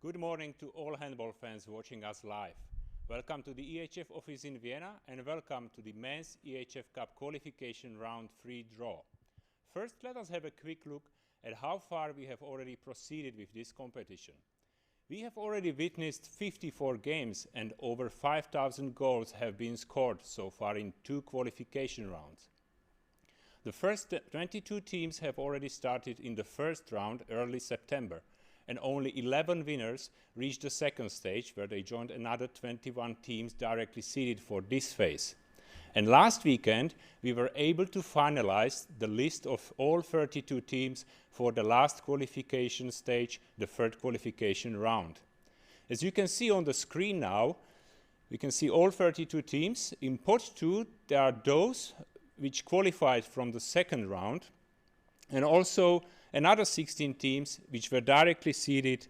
Good morning to all handball fans watching us live. Welcome to the EHF office in Vienna and welcome to the men's EHF Cup Qualification Round 3 draw. First, let us have a quick look at how far we have already proceeded with this competition. We have already witnessed 54 games and over 5,000 goals have been scored so far in 2 qualification rounds. The first 22 teams have already started in the first round early September, and only 11 winners reached the second stage, where they joined another 21 teams directly seeded for this phase. And last weekend, we were able to finalize the list of all 32 teams for the last qualification stage, the third qualification round. As you can see on the screen now, we can see all 32 teams. In pot 2, there are those which qualified from the second round, and also another 16 teams which were directly seeded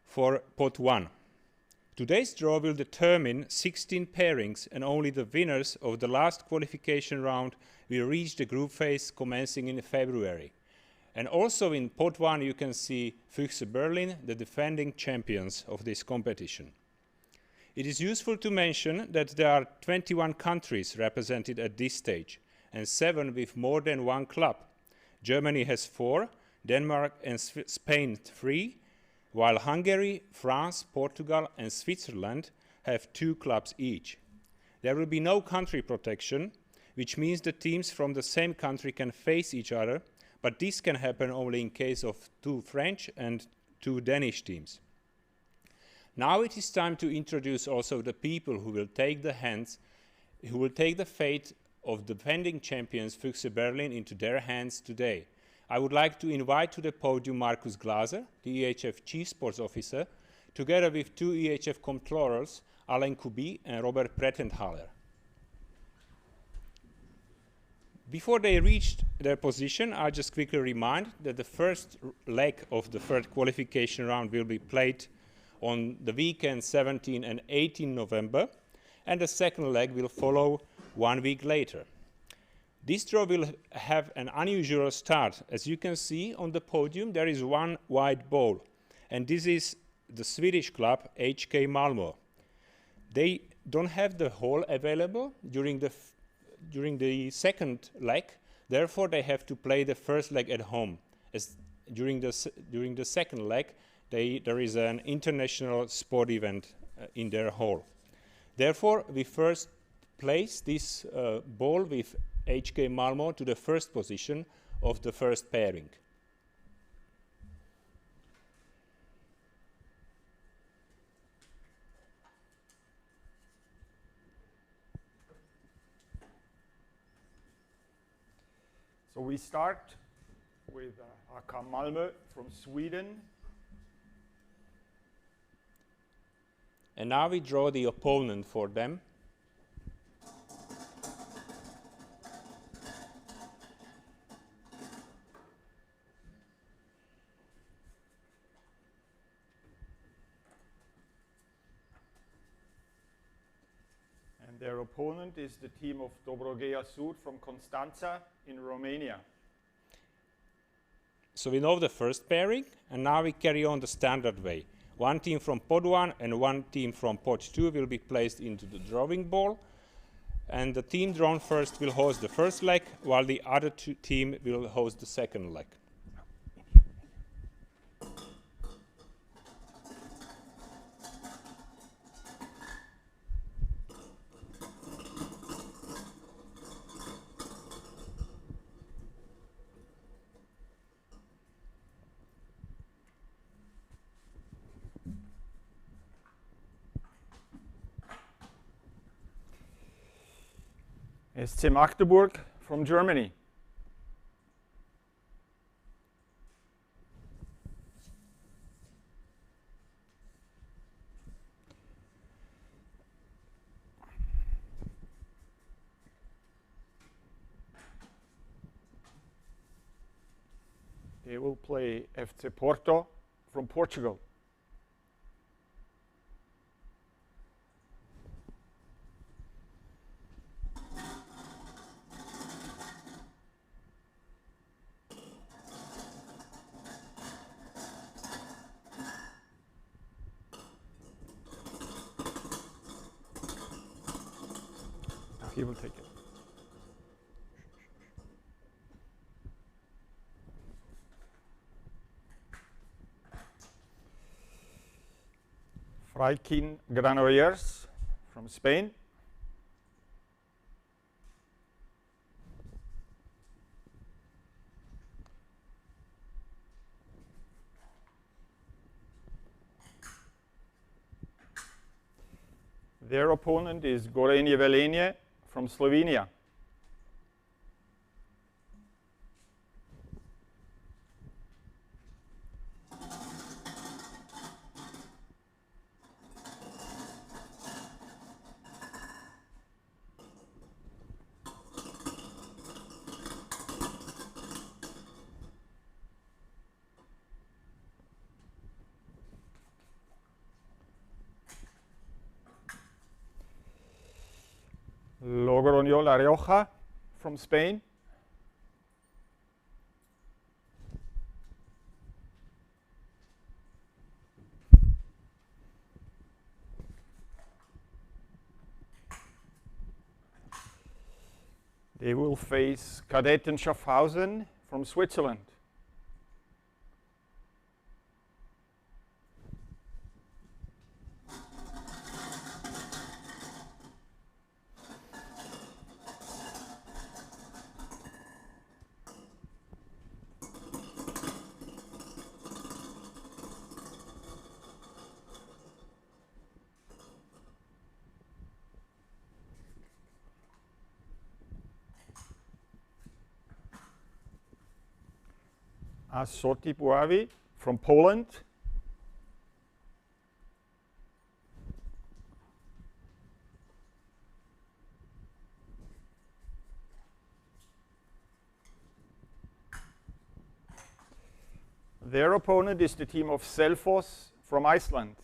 for pot 1. Today's draw will determine 16 pairings, and only the winners of the last qualification round will reach the group phase commencing in February. And also in pot 1 you can see Füchse Berlin, the defending champions of this competition. It is useful to mention that there are 21 countries represented at this stage, and 7 with more than 1 club. Germany has 4, Denmark and Spain 3, while Hungary, France, Portugal and Switzerland have 2 clubs each. There will be no country protection, which means the teams from the same country can face each other, but this can happen only in case of 2 French and 2 Danish teams. Now it is time to introduce also the people who will take the fate of defending champions Füchse Berlin into their hands today. I would like to invite to the podium Markus Glaser, the EHF Chief Sports Officer, together with 2 EHF Controllers, Alain Kubi and Robert Pretenthaler. Before they reached their position, I'll just quickly remind that the first leg of the third qualification round will be played on the weekend 17 and 18 November, and the second leg will follow 1 week later. This draw will have an unusual start. As you can see on the podium, there is 1 white ball, and this is the Swedish club HK Malmö. They don't have the hall available during the second leg, therefore they have to play the first leg at home. As during the second leg, there is an international sport event in their hall. Therefore, we first place this ball with HK Malmö to the first position of the first pairing. So we start with AK Malmö from Sweden. And now we draw the opponent for them. Their opponent is the team of Dobrogea Sud from Constanța in Romania. So we know the first pairing, and now we carry on the standard way. 1 team from pot 1 and 1 team from pot 2 will be placed into the drawing ball, and the team drawn first will host the first leg, while the other team will host the second leg. SC Magdeburg from Germany. They will play FC Porto from Portugal. he will take it. Freikin Granollers from Spain. Their opponent is Gorenje Velenje from Slovenia. Logroño La Rioja from Spain. They will face Kadetten Schaffhausen from Switzerland. Assorti Puławy from Poland. Their opponent is the team of Selfoss from Iceland.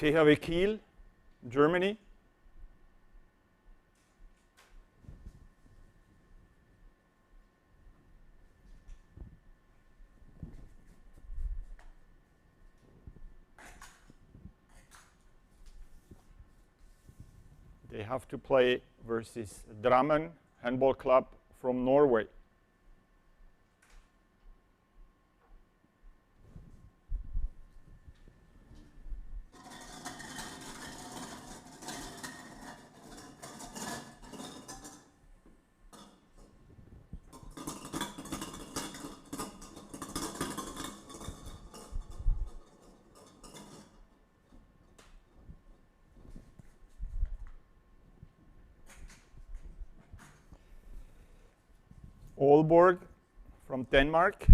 THW Kiel, Germany. They have to play versus Drammen Handball Club from Norway. Aalborg from Denmark.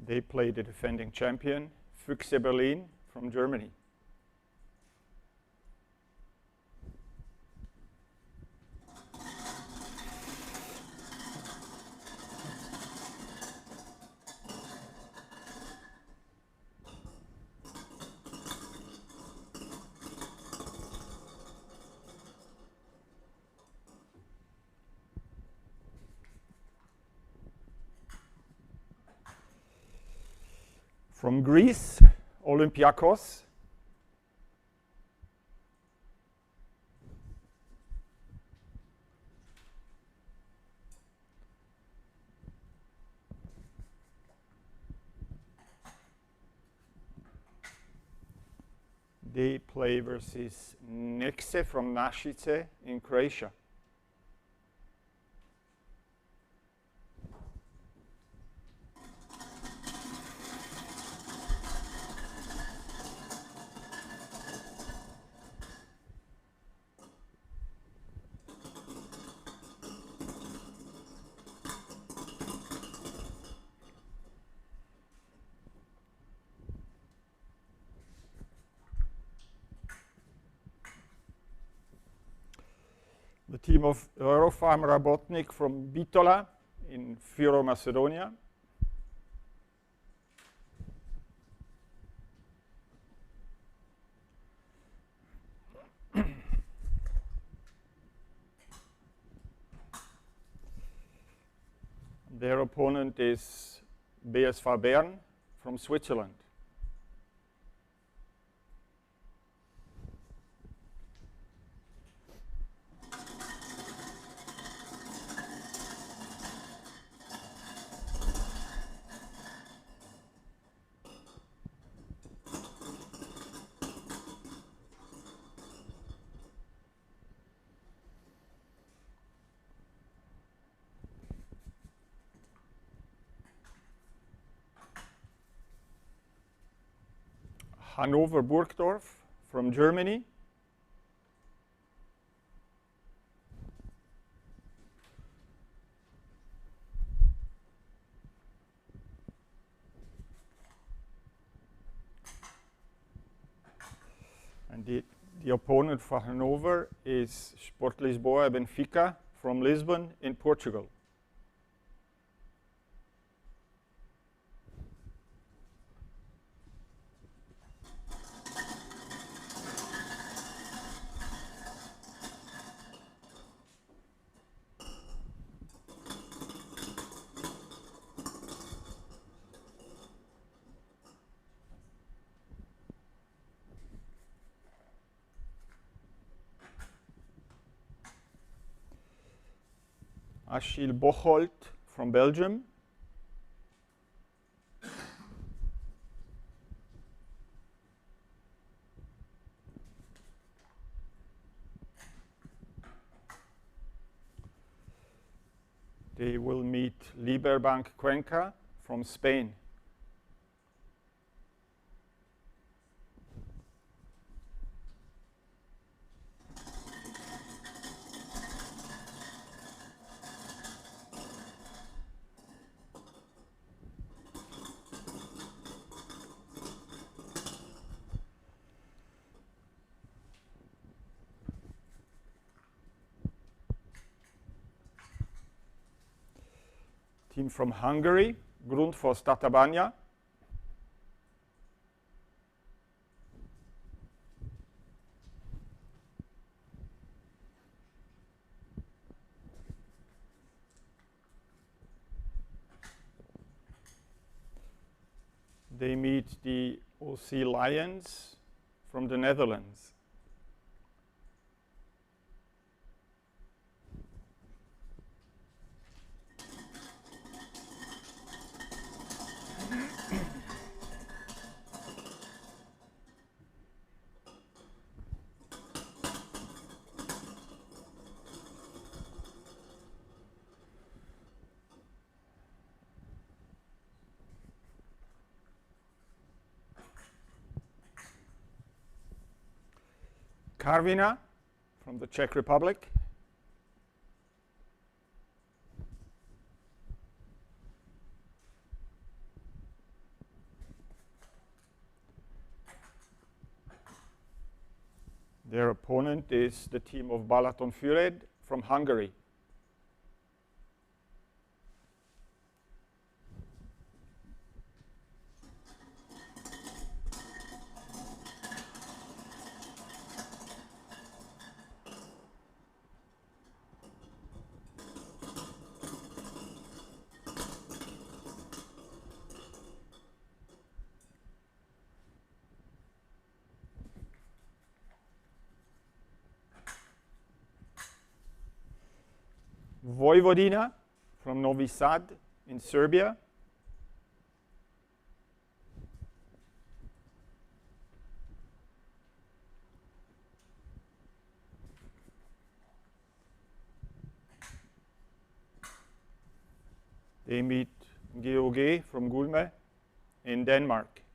They play the defending champion, Füchse Berlin from Germany. From Greece, Olympiakos. They play versus Nexe from Nasice in Croatia. team of Eurofarm Rabotnik from Bitola in Fyro, Macedonia. Their opponent is BSV Bern from Switzerland. Hannover Burgdorf from Germany. And the opponent for Hanover is Sport Lisboa Benfica from Lisbon in Portugal. Achille Bocholt from Belgium. They will meet Liberbank Cuenca from Spain. Team from Hungary, Grundfos Tatabánya. They meet the OC Lions from the Netherlands. Karviná from the Czech Republic. Their opponent is the team of Balatonfüred from Hungary. Vojvodina from Novi Sad in Serbia. They meet GOG from Gulme in Denmark.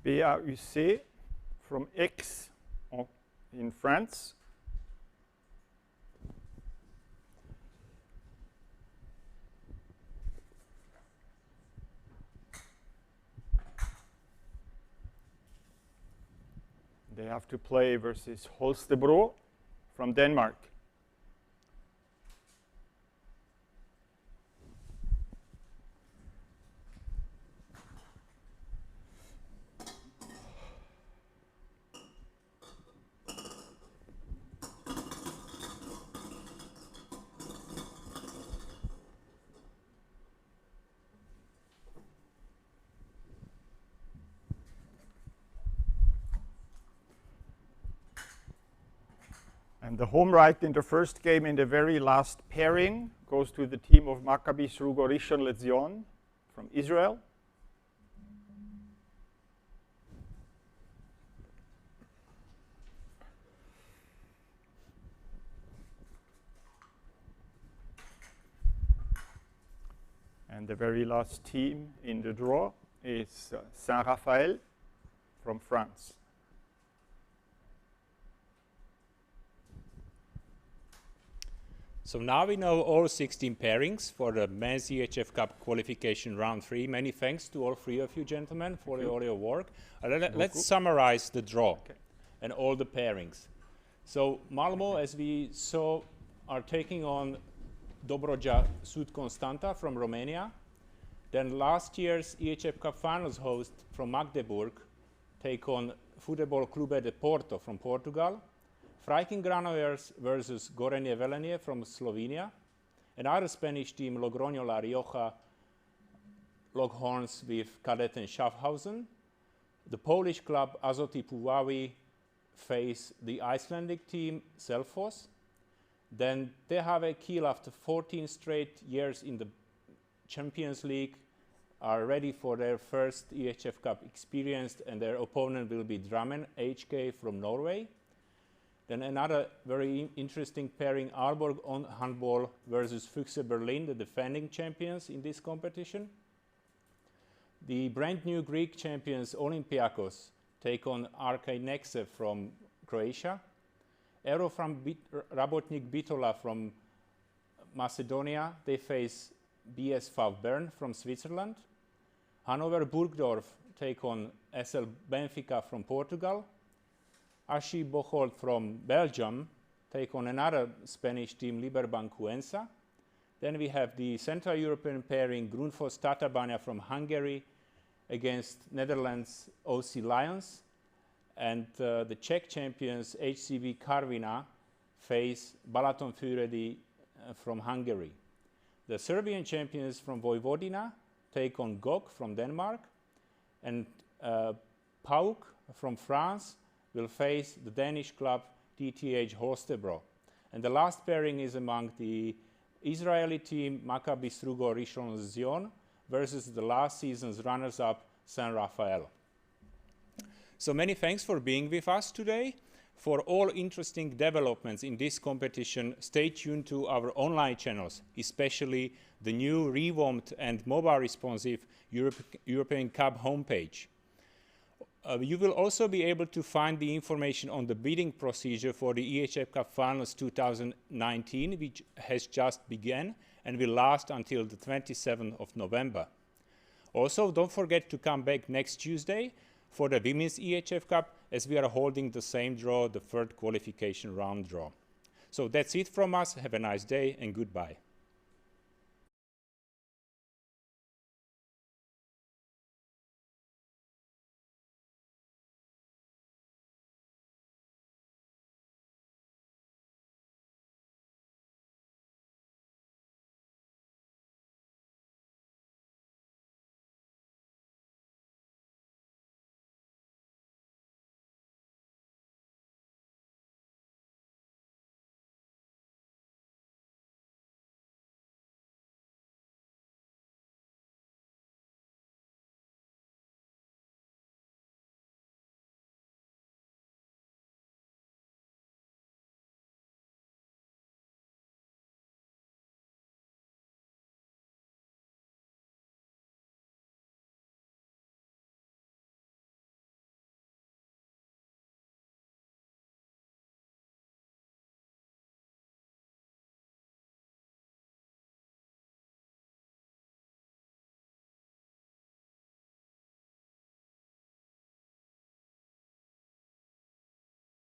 BAUC from Aix in France. They have to play versus Holstebro from Denmark. And the home right in the first game in the very last pairing goes to the team of Maccabi Srugo Rishon LeZion from Israel. And the very last team in the draw is Saint Raphael from France. So now we know all 16 pairings for the Men's EHF Cup Qualification Round 3. Many thanks to all three of you gentlemen for all your work. Let's summarize the draw and all the pairings. So Malmo, as we saw, are taking on Dobroja Sud Constanta from Romania. Then last year's EHF Cup Finals host from Magdeburg take on Futebol Clube de Porto from Portugal. Freiking Granollers versus Gorenje Velenje from Slovenia. Another Spanish team, Logroño La Rioja, lock horns with Kadetten Schaffhausen. The Polish club Azoty Puławy face the Icelandic team Selfoss. Then THW Kiel, after 14 straight years in the Champions League, are ready for their first EHF Cup experience, and their opponent will be Drammen HK from Norway. Then another very interesting pairing, Aalborg on Handball versus Füchse Berlin, the defending champions in this competition. The brand new Greek champions Olympiakos take on RK Nexe from Croatia. Aero from Rabotnik Bitola from Macedonia, they face BSV Bern from Switzerland. Hannover Burgdorf take on SL Benfica from Portugal. Ashi Bocholt from Belgium take on another Spanish team, Liberbank Cuenca. Then we have the Central European pairing, Grundfos Tatabánya from Hungary against Netherlands OC Lions. And the Czech champions, HCV Karviná, face Balaton Füredi from Hungary. The Serbian champions from Vojvodina take on GOG from Denmark. And PAOK from France will face the Danish club TTH Holstebro. And the last pairing is among the Israeli team Maccabi Srugo Rishon LeZion versus the last season's runners-up Saint Raphael. So many thanks for being with us today. For all interesting developments in this competition, stay tuned to our online channels, especially the new revamped and mobile responsive European Cup homepage. You will also be able to find the information on the bidding procedure for the EHF Cup Finals 2019, which has just begun and will last until the 27th of November. Also, don't forget to come back next Tuesday for the Women's EHF Cup, as we are holding the same draw, the third qualification round draw. So that's it from us. Have a nice day and goodbye.